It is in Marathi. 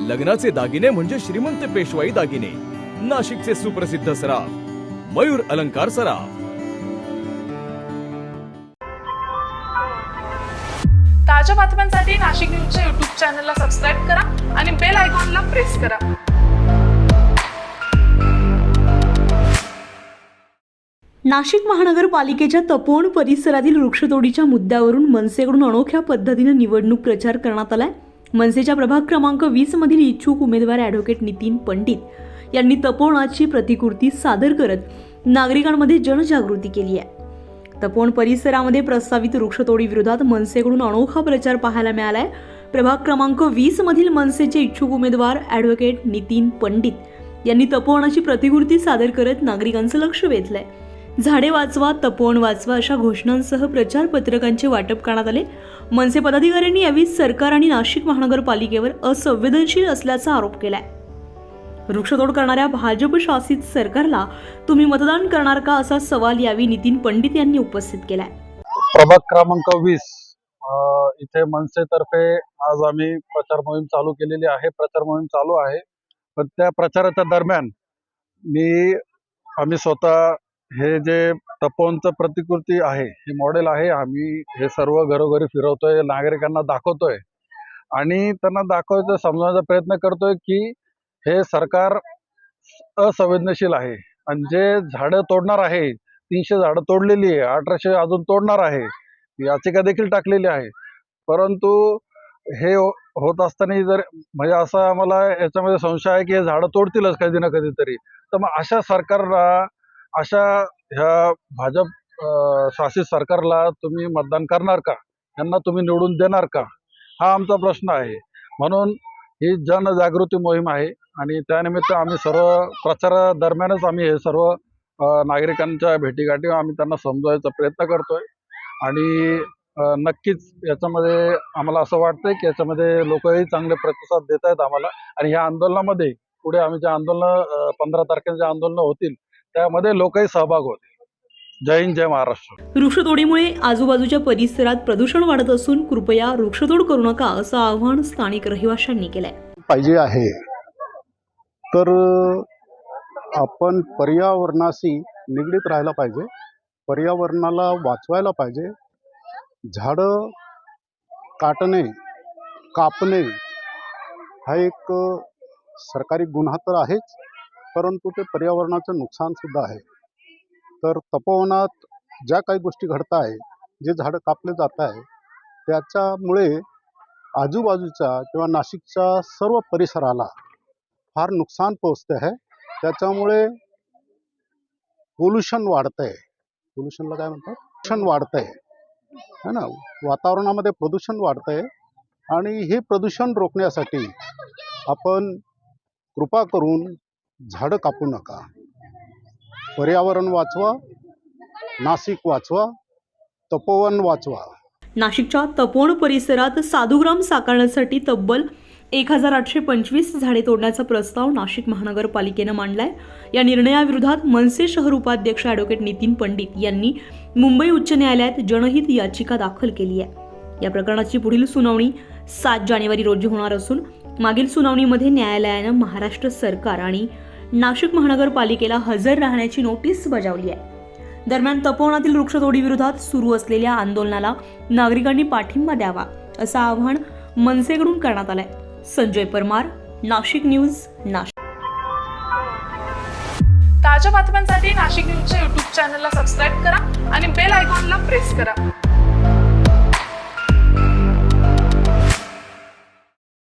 लग्नाचे दागिने म्हणजे श्रीमंत पेशवाई दागिने, नाशिकचे सुप्रसिद्ध सराफ मयूर अलंकार सराफ। ताज्या बातम्यांसाठी नाशिक न्यूजच्या YouTube चॅनलला सबस्क्राईब करा आणि बेल आयकॉनला प्रेस करा। नाशिक महानगरपालिकेच्या तपोवन परिसरातील वृक्षतोडीच्या मुद्द्यावरून मनसेकडून अनोख्या पद्धतीने निवडणूक प्रचार करण्यात आलाय। मनसेच्या प्रभाग क्रमांक 20 मधील इच्छुक उमेदवार ॲडव्होकेट नितीन पंडित यांनी तपोवनाची प्रतिकृती सादर करत नागरिकांमध्ये जनजागृती केली आहे। तपोवन परिसरामध्ये प्रस्तावित वृक्षतोडी विरोधात मनसेकडून अनोखा प्रचार पाहायला मिळालाय। प्रभाग क्रमांक 20 मधील मनसेचे इच्छुक उमेदवार ॲडव्होकेट नितीन पंडित यांनी तपोवनाची प्रतिकृती सादर करत नागरिकांचं लक्ष वेधलंय। झाडे वाचवा, तपोवन वाचवा अशा घोषणांसह प्रचार पत्रकांचे वाटप करण्यात आले। मनसे पदाधिकाऱ्यांनी यावेळी सरकार आणि नाशिक महानगरपालिकेवर असंवेदनशील असल्याचा आरोप केलाय। वृक्षतोड करणाऱ्या भाजप शासित सरकारला तुम्ही मतदान करणार का असा सवाल यावेळी नितीन पंडित यांनी उपस्थित केलाय। प्रभाग क्रमांक 20 इथे मनसेतर्फे आज आम्ही प्रचार मोहीम चालू केलेली आहे। प्रचार मोहीम चालू आहे, पण त्या प्रचाराच्या दरम्यान आम्ही स्वतः हे जे तपोवनचं प्रतिकृती आहे, हे मॉडेल आहे, आम्ही हे सर्व घरोघरी फिरवतोय, नागरिकांना दाखवतोय आणि त्यांना दाखवायचं, समजवण्याचा प्रयत्न करतोय की हे सरकार असंवेदनशील आहे आणि जे झाडं तोडणार आहे, 300 झाडं तोडलेली आहे, 1800 अजून तोडणार आहे, याचिका देखील टाकलेली आहे। परंतु हे होत असताना जर म्हणजे असा आम्हाला याच्यामध्ये संशय आहे की हे झाडं तोडतीलच कधी ना कधीतरी, तर मग अशा सरकारला, अशा ह्या भाजप शासित सरकारला तुम्ही मतदान करणार का? यांना तुम्ही निवडून देणार का? हा आमचा प्रश्न आहे। म्हणून ही जनजागृती मोहीम आहे आणि त्यानिमित्त आम्ही सर्व प्रचारादरम्यानच आम्ही हे सर्व नागरिकांच्या भेटीगाठी आम्ही त्यांना समजवायचा प्रयत्न करतोय आणि नक्कीच याच्यामध्ये आम्हाला असं वाटतंय की याच्यामध्ये लोकही चांगले प्रतिसाद देत आहेत आम्हाला आणि ह्या आंदोलनामध्ये पुढे आम्ही जे आंदोलन 15 तारखेला जे आंदोलन होतील त्यामध्ये लोकही सहभाग होतील। जय हिंद, जय महाराष्ट्र। वृक्षतोडीमुळे आजूबाजूच्या परिसरात प्रदूषण वाढत असून कृपया वृक्षतोड करू नका असं आवाहन स्थानिक रहिवाशांनी केलंय। पाहिजे आहे तर आपण पर्यावरणाशी निगडीत राहायला पाहिजे, पर्यावरणाला वाचवायला पाहिजे। झाडं काटणे, कापणे हा एक सरकारी गुन्हा तर आहेच, परंतु ते पर्यावरणाचं नुकसान सुद्धा आहे। तर तपोवनात ज्या काही गोष्टी घडत आहे, जे झाडं कापले जात आहे, त्याच्यामुळे आजूबाजूच्या किंवा नाशिकच्या सर्व परिसराला फार नुकसान पोहोचते आहे। त्याच्यामुळे पोल्युशन वाढतंय, पोल्युशनला काय म्हणतात, प्रदूषण वाढतंय है ना, वातावरणामध्ये प्रदूषण वाढतंय आणि हे प्रदूषण रोखण्यासाठी आपण कृपा करून झाडं कापू नका, पर्यावरण वाचवा, नाशिक वाचवा, तपोवन वाचवा। नाशिकच्या तपोवन परिसरात साधुग्राम साकारण्यासाठी तब्बल 1825 झाडे तोडण्याचा प्रस्ताव नाशिक महानगरपालिकेनं मांडलाय। या निर्णयाविरोधात मनसे शहर उपाध्यक्ष ॲडव्होकेट नितीन पंडित यांनी मुंबई उच्च न्यायालयात जनहित याचिका दाखल केली आहे। या प्रकरणाची पुढील सुनावणी 7 जानेवारी रोजी होणार असून मागील सुनावणीमध्ये न्यायालयानं महाराष्ट्र सरकार आणि नाशिक महानगरपालिकेला हजर राहण्याची नोटीस बजावली आहे। दरम्यान तपोवनातील वृक्षतोडी विरोधात सुरू असलेल्या आंदोलनाला नागरिकांनी पाठिंबा द्यावा असं आवाहन मनसेकडून करण्यात आलंय। संजय परमार, नाशिक न्यूज, नाशिक। ताज्या बातम्यांसाठी नाशिक न्यूजच्या YouTube चॅनलला सबस्क्राईब करा आणि बेल आयकॉनला प्रेस करा।